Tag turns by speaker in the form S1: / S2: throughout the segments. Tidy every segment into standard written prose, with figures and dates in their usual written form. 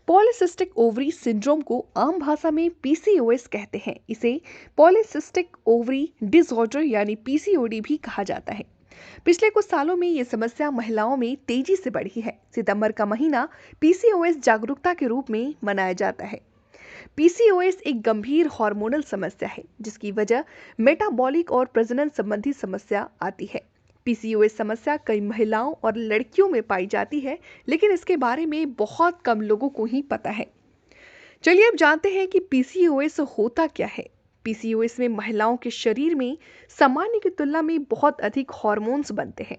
S1: Polycystic ovary syndrome को आम भाषा में पीसीओएस कहते हैं। इसे पॉलीसिस्टिक ओवरी डिसऑर्डर यानी पीसीओडी भी कहा जाता है। पिछले कुछ सालों में ये समस्या महिलाओं में तेजी से बढ़ी है। सितंबर का महीना पीसीओएस जागरूकता के रूप में मनाया जाता है। पीसीओएस एक गंभीर हार्मोनल समस्या है जिसकी वजह मेटाबॉलिक और प्रजनन संबंधी समस्या आती है। पीसीओएस समस्या कई महिलाओं और लड़कियों में पाई जाती है, लेकिन इसके बारे में बहुत कम लोगों को ही पता है। चलिए अब जानते हैं कि पीसीओएस होता क्या है। पीसीओएस में महिलाओं के शरीर में सामान्य की तुलना में बहुत अधिक हार्मोन्स बनते हैं।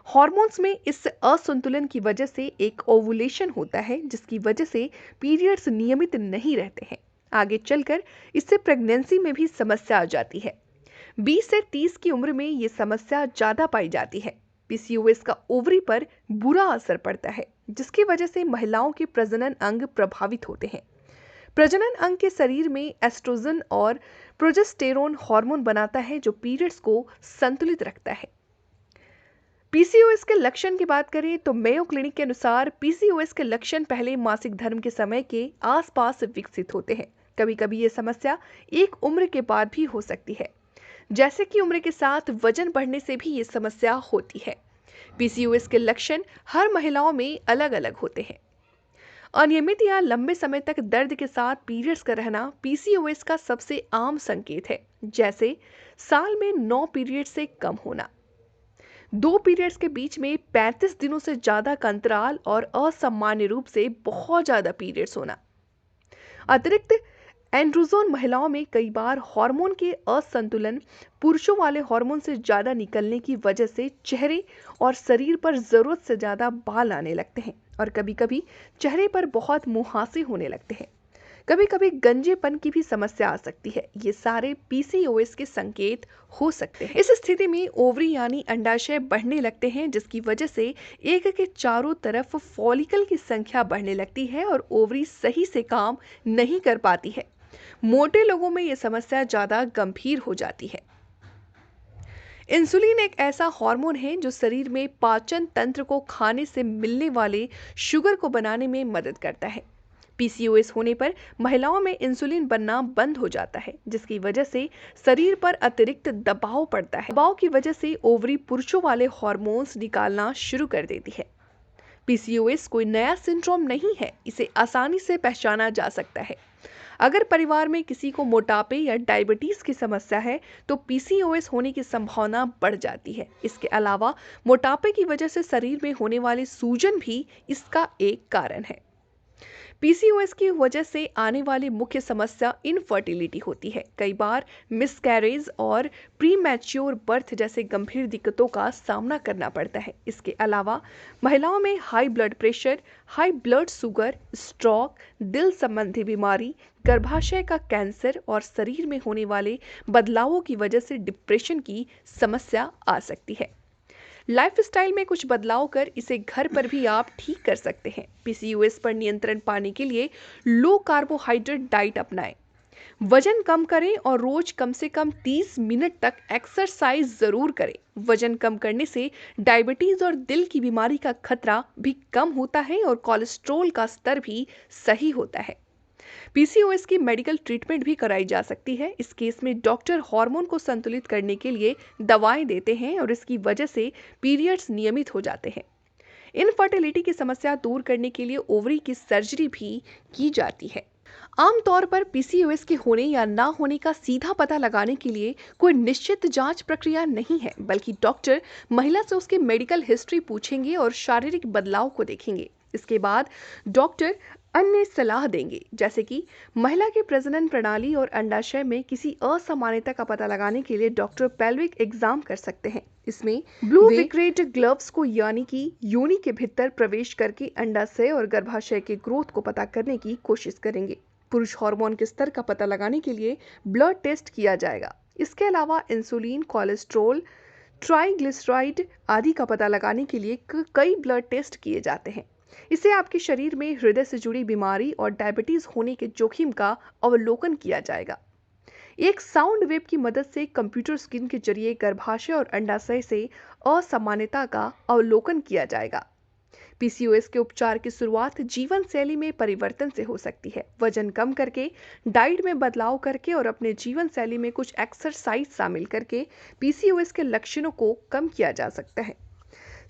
S1: हार्मोन्स में इस असंतुलन की वजह से एक ओवुलेशन होता है, जिसकी वजह से पीरियड्स नियमित नहीं रहते हैं। आगे चलकर इससे प्रेगनेंसी में भी समस्या आ जाती है। 20 से 30 की उम्र में ये समस्या ज्यादा पाई जाती है। पीसीओएस का ओवरी पर बुरा असर पड़ता है, जिसकी वजह से महिलाओं के प्रजनन अंग प्रभावित होते हैं। प्रजनन अंग के शरीर में एस्ट्रोजन और प्रोजेस्टेरोन हार्मोन बनाता है जो पीरियड्स को संतुलित रखता है। पीसीओएस के लक्षण की बात करें तो मेयो क्लिनिक के अनुसार पीसीओएस के लक्षण पहले मासिक धर्म के समय के आसपास विकसित होते हैं। कभी कभी ये समस्या एक उम्र के बाद भी हो सकती है। जैसे कि उम्र के साथ वजन बढ़ने से भी ये समस्या होती है। पीसीओएस के लक्षण हर महिलाओं में अलग अलग होते हैं। अनियमित या लंबे समय तक दर्द के साथ पीरियड्स का रहना पीसीओएस का सबसे आम संकेत है, जैसे साल में 9 पीरियड से कम होना, 2 पीरियड्स के बीच में 35 दिनों से ज्यादा का अंतराल और असामान्य रूप से बहुत ज्यादा पीरियड्स होना। अतिरिक्त एंड्रोजन महिलाओं में कई बार हार्मोन के असंतुलन पुरुषों वाले हार्मोन से ज्यादा निकलने की वजह से चेहरे और शरीर पर जरूरत से ज्यादा बाल आने लगते हैं और कभी-कभी चेहरे पर बहुत मुहासे होने लगते हैं। कभी-कभी गंजेपन की भी समस्या आ सकती है। ये सारे पीसीओएस के संकेत हो सकते हैं। इस स्थिति में ओवरी यानी अंडाशय बढ़ने लगते हैं, जिसकी वजह से एग के चारों तरफ फॉलिकल की संख्या बढ़ने लगती है और ओवरी सही से काम नहीं कर पाती है। मोटे लोगों में यह समस्या ज्यादा गंभीर हो जाती है। इंसुलिन एक ऐसा हार्मोन है जो शरीर में पाचन तंत्र को खाने से मिलने वाले शुगर को बनाने में मदद करता है। पीसीओएस होने पर महिलाओं में इंसुलिन बनना बंद हो जाता है, जिसकी वजह से शरीर पर अतिरिक्त दबाव पड़ता है। दबाव की वजह से ओवरी पुरुषों वाले हार्मोन्स निकालना शुरू कर देती है। पीसीओएस कोई नया सिंड्रोम नहीं है, इसे आसानी से पहचाना जा सकता है। अगर परिवार में किसी को मोटापे या डायबिटीज की समस्या है तो पीसीओएस होने की संभावना बढ़ जाती है। इसके अलावा मोटापे की वजह से शरीर में होने वाली सूजन भी इसका एक कारण है। पीसीओएस की वजह से आने वाली मुख्य समस्या इनफर्टिलिटी होती है। कई बार मिसकैरेज और प्रीमैच्योर बर्थ जैसे गंभीर दिक्कतों का सामना करना पड़ता है। इसके अलावा महिलाओं में high blood pressure, high blood sugar, stroke, दिल संबंधी बीमारी, गर्भाशय का कैंसर और शरीर में होने वाले बदलावों की वजह से डिप्रेशन की समस्या आ सकती है। लाइफस्टाइल में कुछ बदलाव कर इसे घर पर भी आप ठीक कर सकते हैं। पीसीओएस पर नियंत्रण पाने के लिए लो कार्बोहाइड्रेट डाइट अपनाएं, वजन कम करें और रोज कम से कम 30 मिनट तक एक्सरसाइज जरूर करें। वजन कम करने से डायबिटीज और दिल की बीमारी का खतरा भी कम होता है और कोलेस्ट्रॉल का स्तर भी सही होता है। पीसीओएस की मेडिकल ट्रीटमेंट भी कराई जा सकती है। इस केस में डॉक्टर हार्मोन को संतुलित करने के लिए दवाएं देते हैं और इसकी वजह से पीरियड्स नियमित हो जाते हैं। इनफर्टिलिटी की समस्या दूर करने के लिए ओवरी की सर्जरी भी की जाती है। आमतौर पर पीसीओएस के होने या ना होने का सीधा पता लगाने के लिए कोई निश्चित जांच प्रक्रिया नहीं है, बल्कि डॉक्टर महिला से उसकी मेडिकल हिस्ट्री पूछेंगे और शारीरिक बदलाव को देखेंगे। इसके बाद डॉक्टर अन्य सलाह देंगे, जैसे कि महिला के प्रजनन प्रणाली और अंडाशय में किसी असामान्यता का पता लगाने के लिए डॉक्टर पेल्विक एग्जाम कर सकते हैं। इसमें ब्लू विक्रेट ग्लव्स को यानी कि योनि के भीतर प्रवेश करके अंडाशय और गर्भाशय के ग्रोथ को पता करने की कोशिश करेंगे। पुरुष हार्मोन के स्तर का पता लगाने के लिए ब्लड टेस्ट किया जाएगा। इसके अलावा इंसुलिन, कोलेस्ट्रॉल, ट्राइग्लिसराइड आदि का पता लगाने के लिए कई ब्लड टेस्ट किए जाते हैं। इससे आपके शरीर में हृदय से जुड़ी बीमारी और डायबिटीज होने के जोखिम का अवलोकन किया जाएगा। एक साउंड वेव की मदद से कंप्यूटर स्क्रीन के जरिए गर्भाशय और अंडाशय से असामान्यता का अवलोकन किया जाएगा। पीसीओएस के उपचार की शुरुआत जीवन शैली में परिवर्तन से हो सकती है। वजन कम करके, डाइट में बदलाव करके और अपने जीवन शैली में कुछ एक्सरसाइज शामिल करके पीसीओएस के लक्षणों को कम किया जा सकता है।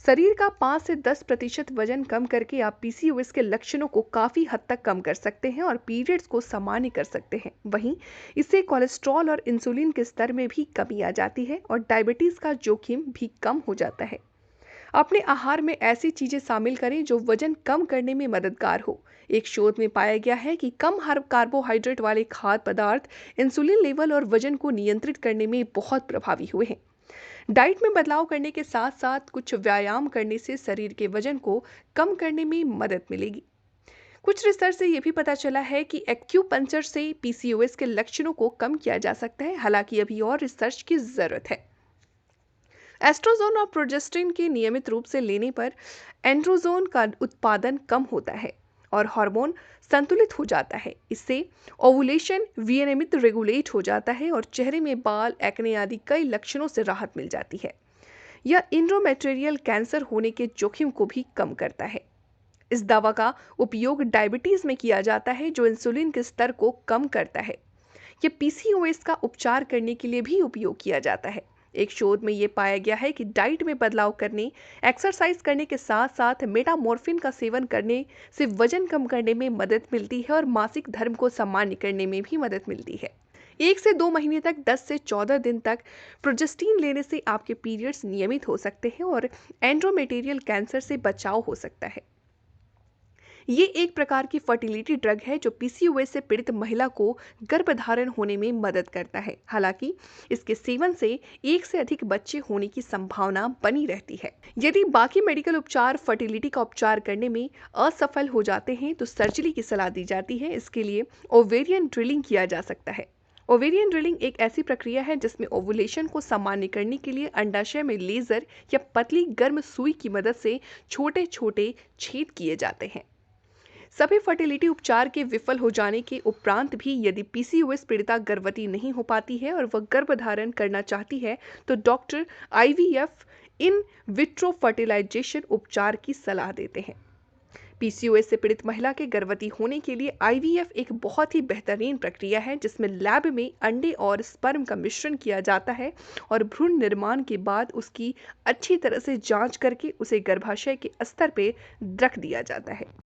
S1: शरीर का 5 से 10% वजन कम करके आप पीसीओएस के लक्षणों को काफी हद तक कम कर सकते हैं और पीरियड्स को सामान्य कर सकते हैं। वहीं इससे कोलेस्ट्रॉल और इंसुलिन के स्तर में भी कमी आ जाती है और डायबिटीज का जोखिम भी कम हो जाता है। अपने आहार में ऐसी चीजें शामिल करें जो वजन कम करने में मददगार हो। एक शोध में पाया गया है कि कम कार्बोहाइड्रेट वाले खाद्य पदार्थ इंसुलिन लेवल और वजन को नियंत्रित करने में बहुत प्रभावी हुए हैं। डाइट में बदलाव करने के साथ साथ कुछ व्यायाम करने से शरीर के वजन को कम करने में मदद मिलेगी। कुछ रिसर्च से यह भी पता चला है कि एक्यूपंक्चर से पीसीओएस के लक्षणों को कम किया जा सकता है, हालांकि अभी और रिसर्च की जरूरत है। एस्ट्रोजोन और प्रोजेस्टेरोन के नियमित रूप से लेने पर एंड्रोजोन का उत्पादन कम होता है और हार्मोन संतुलित हो जाता है। इससे ओवुलेशन विनियमित रेगुलेट हो जाता है और चेहरे में बाल, एक्ने आदि कई लक्षणों से राहत मिल जाती है। यह इंडोमेट्रियल कैंसर होने के जोखिम को भी कम करता है। इस दवा का उपयोग डायबिटीज में किया जाता है जो इंसुलिन के स्तर को कम करता है। यह पीसीओएस का उपचार करने के लिए भी उपयोग किया जाता है। एक शोध में यह पाया गया है कि डाइट में बदलाव करने, एक्सरसाइज करने के साथ साथ मेटामॉर्फिन का सेवन करने से वजन कम करने में मदद मिलती है और मासिक धर्म को सामान्य करने में भी मदद मिलती है। 1 से 2 महीने तक 10 से 14 दिन तक प्रोजेस्टीन लेने से आपके पीरियड्स नियमित हो सकते हैं और एंड्रोमेटेरियल कैंसर से बचाव हो सकता है। ये एक प्रकार की फर्टिलिटी ड्रग है जो पीसीओएस से पीड़ित महिला को गर्भधारण होने में मदद करता है। हालांकि इसके सेवन से एक से अधिक बच्चे होने की संभावना बनी रहती है। यदि बाकी मेडिकल उपचार फर्टिलिटी का उपचार करने में असफल हो जाते हैं तो सर्जरी की सलाह दी जाती है। इसके लिए ओवेरियन ड्रिलिंग किया जा सकता है। ओवेरियन ड्रिलिंग एक ऐसी प्रक्रिया है जिसमें ओवुलेशन को सामान्य करने के लिए अंडाशय में लेजर या पतली गर्म सुई की मदद से छोटे छोटे छेद किए जाते हैं। सभी फर्टिलिटी उपचार के विफल हो जाने के उपरांत भी यदि पीसीओएस पीड़िता गर्भवती नहीं हो पाती है और वह गर्भधारण करना चाहती है तो doctor IVF in vitro fertilisation उपचार की सलाह देते हैं। पीसीओएस से पीड़ित महिला के गर्भवती होने के लिए आईवीएफ एक बहुत ही बेहतरीन प्रक्रिया है जिसमें लैब में अंडे और स्पर्म का मिश्रण किया जाता है और भ्रूण निर्माण के बाद उसकी अच्छी तरह से जांच करके उसे गर्भाशय के स्तर पर रख दिया जाता है।